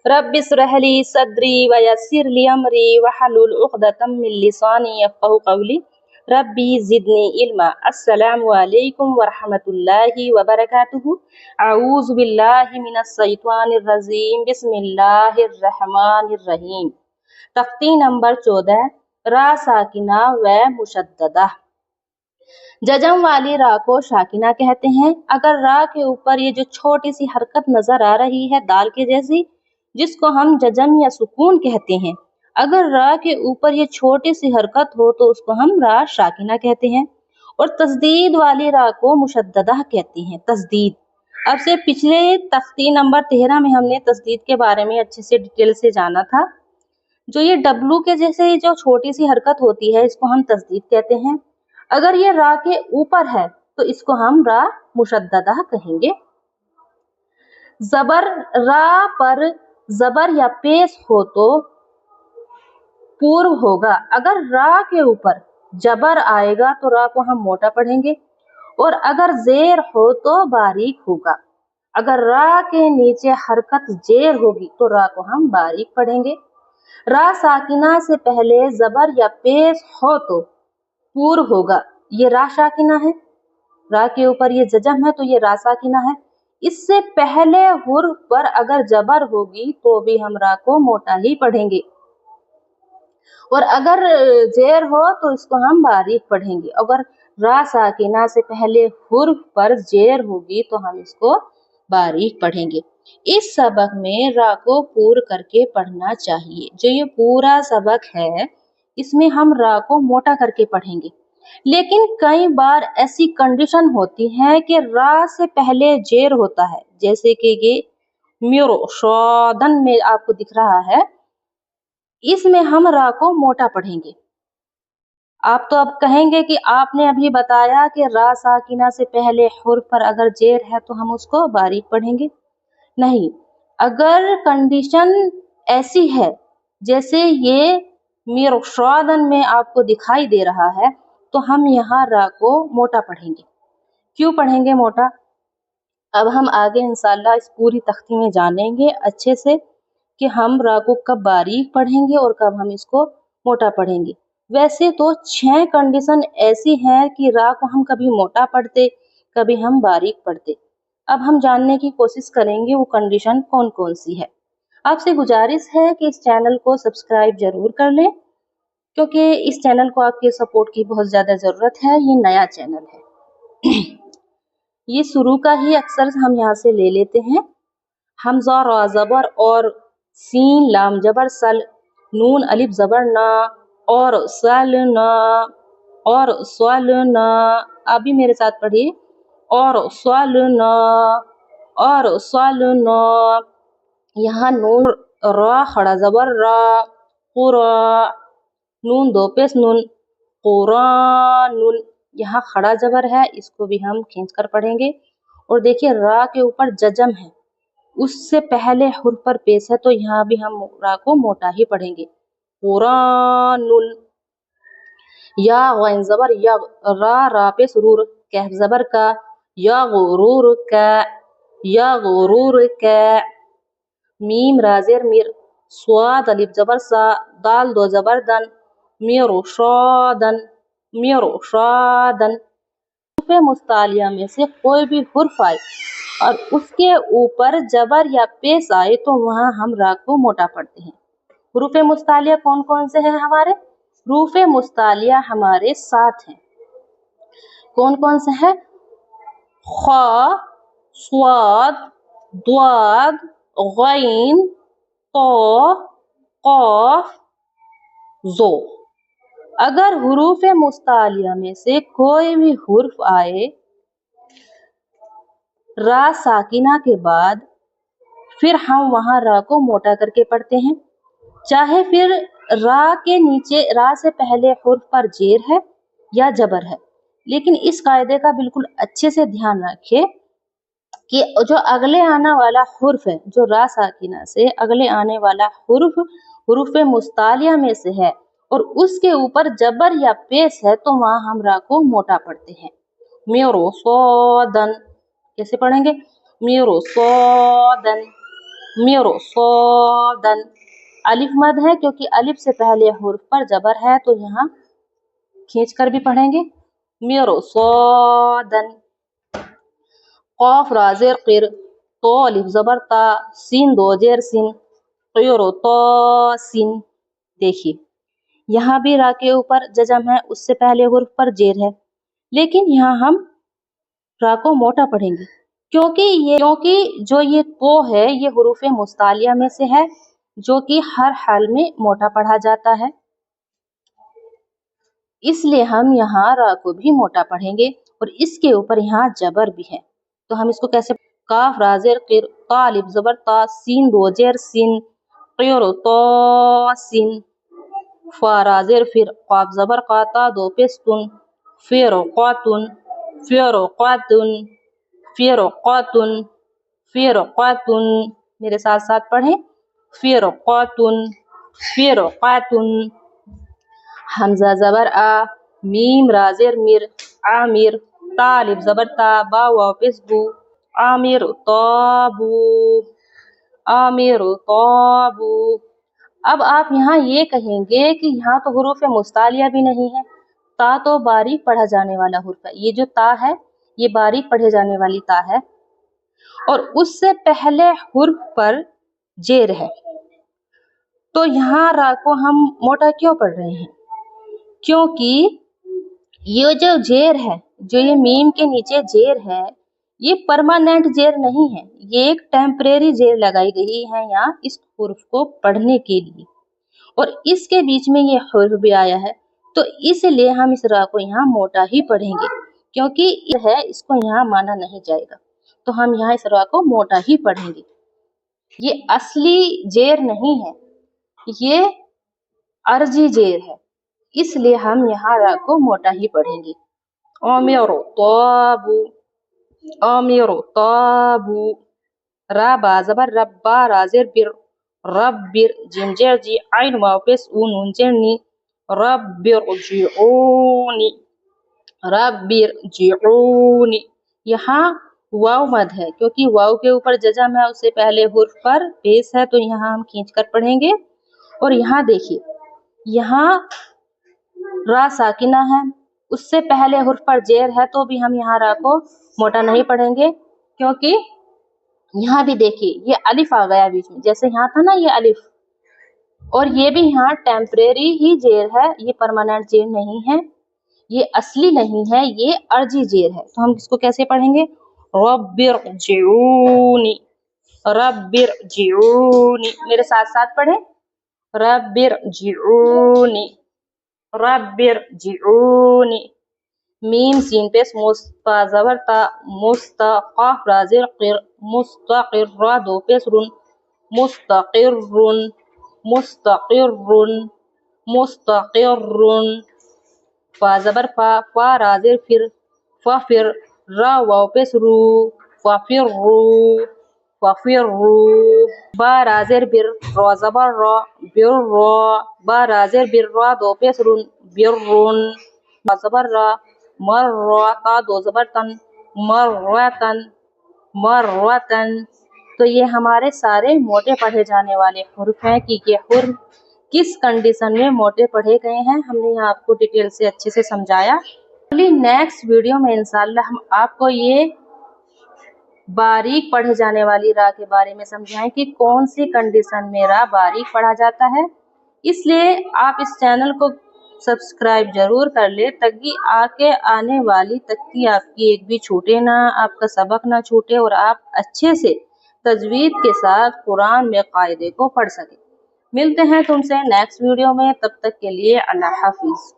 Rabbi इश्रह ली सदरी वयस्सिर ली अमरी वहलुल उक़दतम मिन लिसानी यफ़क़हू क़ौली रब्बी ज़िदनी इल्मा। अस्सलामु अलैकुम वरहमतुल्लाहि वबरकातुहू। अऊज़ु बिल्लाहि मिनश शैतानिर रजीम। बिस्मिल्लाहिर रहमानिर रहीम। तख्ती नंबर 14 रा साकिना व मुशद्ददा। जजम वाली रा को शाकिना कहते हैं। अगर रा के ऊपर ये जो छोटी सी हरकत नजर आ रही है दाल के जैसी, जिसको हम जजम या सुकून कहते हैं, अगर रा के ऊपर ये छोटी सी हरकत हो तो उसको हम रा शाकिना कहते हैं। और तस्दीद वाली रा को मुशद्ददा कहते हैं। तस्दीद, अब से पिछले तख्ती नंबर 13 में हमने तस्दीद के बारे में अच्छे से डिटेल से जाना था। जो ये डब्लू के जैसे जो छोटी सी हरकत होती है इसको हम तस्दीद कहते हैं। अगर ये रा के ऊपर है तो इसको हम रा मुशद्ददा कहेंगे। जबर, रा पर जबर या पेश हो तो पूर्व होगा। अगर रा के ऊपर जबर आएगा तो रा को हम मोटा पढ़ेंगे, और अगर जेर हो तो बारीक होगा। अगर रा के नीचे हरकत जेर होगी तो रा को हम बारीक पढ़ेंगे। रा साकिना से पहले जबर या पेश हो तो पूर्व होगा। ये रा साकिना है, रा के ऊपर ये जजम है तो ये रा साकिना है। इससे पहले हुर्फ पर अगर जबर होगी तो भी हम रा को मोटा ही पढ़ेंगे, और अगर जेर हो तो इसको हम बारीक पढ़ेंगे। अगर रा साकिना से पहले हुर्फ पर जेर होगी तो हम इसको बारीक पढ़ेंगे। इस सबक में रा को पूर करके पढ़ना चाहिए। जो ये पूरा सबक है इसमें हम रा को मोटा करके पढ़ेंगे, लेकिन कई बार ऐसी कंडीशन होती है कि रा से पहले जेर होता है, जैसे कि ये म्यूरो शौदन में आपको दिख रहा है, इसमें हम रा को मोटा पढ़ेंगे। आप तो अब कहेंगे कि आपने अभी बताया कि रा साकिना से पहले हुर्फ पर अगर जेर है तो हम उसको बारीक पढ़ेंगे। नहीं, अगर कंडीशन ऐसी है जैसे ये मिरशौदन में आपको दिखाई दे रहा है तो हम यहाँ रा को मोटा पढ़ेंगे। क्यों पढ़ेंगे मोटा, अब हम आगे इंशाल्लाह इस पूरी तख्ती में जानेंगे अच्छे से कि हम रा को कब बारीक पढ़ेंगे और कब हम इसको मोटा पढ़ेंगे। वैसे तो 6 कंडीशन ऐसी हैं कि रा को हम कभी मोटा पढ़ते, कभी हम बारीक पढ़ते। अब हम जानने की कोशिश करेंगे वो कंडीशन कौन कौन सी है। आपसे गुजारिश है कि इस चैनल को सब्सक्राइब जरूर कर लें, क्योंकि इस चैनल को आपके सपोर्ट की बहुत ज़्यादा ज़रूरत है। ये नया चैनल है। ये शुरू का ही अक्सर हम यहाँ से ले लेते हैं। हमजा रा जबर और सीन लाम जबर सल, नून अलिफ जबर ना और सल ना और स्वाल ना। आप भी मेरे साथ पढ़िए, और स्वाल ना और स्वाल ना। यहाँ नून रा खड़ा जबर रा, कुरा नून दो पेश नून, कुरानुन। यहाँ खड़ा जबर है, इसको भी हम खींच कर पढ़ेंगे। और देखिए रा के ऊपर जजम है, उससे पहले हुर्फ पर पेश है तो यहाँ भी हम रा को मोटा ही पढ़ेंगे। कुरानुन। या गैन जबर या, रा रा पेश रूर, कैफ जबर का, या गुरूर का, या गुरूर का। मीम राजेर मिर, स्वाद अलिफ जबर सा, दाल दो जबर दन, मिरशादन मिरशादन। हुर्फ मुस्तालिया में से कोई भी हुर्फ आए और उसके ऊपर जबर या पेश आए तो वहाँ हम रा को मोटा पढ़ते हैं। हुर्फ मुस्तालिया कौन कौन से हैं हमारे? हुर्फ मुस्तालिया हमारे 7 हैं। कौन कौन से हैं? खा, स्वाद, द्वाद, गैन, तो, कॉफ, जो। अगर हुरूफ मुस्तालिया में से कोई भी हुर्फ आए रा साकिना के बाद, फिर हम वहाँ रा को मोटा करके पढ़ते हैं। चाहे फिर रा के नीचे, रा से पहले हुर्फ पर जेर है या जबर है, लेकिन इस कायदे का बिल्कुल अच्छे से ध्यान रखें कि जो अगले आने वाला हुर्फ है, जो रा साकिना से अगले आने वाला हुर्फ हुरूफ मुस्तालिया में से है और उसके ऊपर जबर या पेश है तो वहाँ हम रा को मोटा पढ़ते हैं। मिरशादन कैसे पढ़ेंगे? मिरशादन मिरसादन। अलिफ मद है क्योंकि अलिफ से पहले हुर्फ पर जबर है तो यहाँ खींच कर भी पढ़ेंगे मिरसादन। क़ाफ रा ज़ेर क़िर, तो अलिफ ज़बर ता, सीन दो जेर सिन, क़िरतासिन। देखिए यहाँ भी रा के ऊपर जजम है, उससे पहले हुर्फ पर जेर है, लेकिन यहाँ हम रा को मोटा पढ़ेंगे क्योंकि जो ये तो है ये हुरूफ मुस्तालिया में से है जो कि हर हाल में मोटा पढ़ा जाता है, इसलिए हम यहाँ रा को भी मोटा पढ़ेंगे और इसके ऊपर यहाँ जबर भी है। तो हम इसको कैसे, काफ रा ज़ेर क़िर, ता अलिफ ज़बर ता, सीन दो जेर सिन, क़िरतासिन। फ़ा रा ज़ेर फ़िर, क़ाफ ज़बर क़ा, ता दो पेश तुन, फ़िरक़ातुन, फ़िरक़ातुन, फ़िरक़ातुन, फ़िरक़ातुन। मेरे साथ साथ पढ़ें फ़िरक़ातुन, फ़िरक़ातुन। हमज़ा ज़बर आ, मीम रा ज़ेर मिर, आमिर, ता अलिफ ज़बर ता, बा वाव पेश बू, आमिर ताबू, आमिर ताबू। अब आप यहाँ ये कहेंगे कि यहाँ तो हुरूफ मुस्तालिया भी नहीं है, ता तो बारीक पढ़ा जाने वाला हुर्फ है, ये जो ता है ये बारीक पढ़े जाने वाली ता है और उससे पहले हुर्फ पर जेर है, तो यहाँ रा को हम मोटा क्यों पढ़ रहे हैं? क्योंकि ये जो जेर है, जो ये मीम के नीचे जेर है, ये परमानेंट जेर नहीं है, ये एक टेम्परेरी जेर लगाई गई है यहाँ इस हुर्फ को पढ़ने के लिए, और इसके बीच में ये हुर्फ भी आया है, तो इसलिए हम इस रा को यहाँ मोटा ही पढ़ेंगे, क्योंकि है इसको यहाँ माना नहीं जाएगा, तो हम यहाँ इस रा को मोटा ही पढ़ेंगे। ये असली जेर नहीं है, ये अर्जी जेर है, इसलिए हम यहाँ रा को मोटा ही पढ़ेंगे। आमिर ताबू, आमिर ताबू। रा बा ज़बर रब्बा रा ज़ेर बिर, रब्बिर, जीम जेर जी, आइन वाव पेश ऊ, नून जेर नी, रब्बिरजिऊनी, रब्बिरजिऊनी। यहाँ वाव मद है क्योंकि वाव के ऊपर जजम है, उससे पहले हुर्फ पर पेश है, तो यहाँ हम खींच कर पढ़ेंगे। और यहाँ देखिए, यहाँ रा साकिना है, उससे पहले हुर्फ पर जेर है, तो भी हम यहाँ रा को मोटा नहीं पढ़ेंगे, क्योंकि यहाँ भी देखिए ये अलिफ आ गया बीच में, जैसे यहाँ था ना ये अलिफ, और ये भी यहाँ टेम्परेरी ही जेर है, ये परमानेंट जेर नहीं है, ये असली नहीं है, ये अर्जी जेर है। तो हम इसको कैसे पढ़ेंगे? रब्बिरजिऊनी, रब्बिरजिऊनी। मेरे साथ साथ पढ़ें रब्बिरजिऊनी, रब्बिरजिऊनी। मीम सीन पेश मुस्ता ज़बर ता, मुस्ता, क़ाफ रा ज़ेर क़िर, मुस्तक़िर, रा दो पेश रुन, मुस्तक़िरुन, मुस्तक़िरुन, मुस्तक़िरुन। फ़ा ज़बर फ़ा, फ़ा रा ज़ेर फ़िर, फ़ाफ़िर, रा वाव पेश रू, फ़ाफ़िर्रू, फ़ाफ़िर्रू। बा रा ज़ेर बिर, रा ज़बर रा, बिर्रा, बा रा ज़ेर बिर, रा दो पेश रुन, बिर्रुन, बा ज़बर रा, मर्रा, ता दो ज़बर तन, मर्रतन, मर्रतन। तो ये हमारे सारे मोटे पढ़े जाने वाले हुर्फ हैं कि ये हुर्फ किस कंडीशन में मोटे पढ़े गए हैं, हमने यहाँ आपको डिटेल से अच्छे से समझाया। अगली नेक्स्ट वीडियो में इंशाल्लाह हम आपको ये बारीक पढ़े जाने वाली रा के बारे में समझाएं कि कौन सी कंडीशन में रा बारीक पढ़ा जाता है। इसलिए आप इस चैनल को सब्सक्राइब जरूर कर ले ताकि आके आने वाली तख्ती आपकी एक भी छूटे ना, आपका सबक ना छूटे और आप अच्छे से तजवीद के साथ कुरान में कायदे को पढ़ सके। मिलते हैं तुमसे नेक्स्ट वीडियो में, तब तक के लिए अल्लाह हाफिज।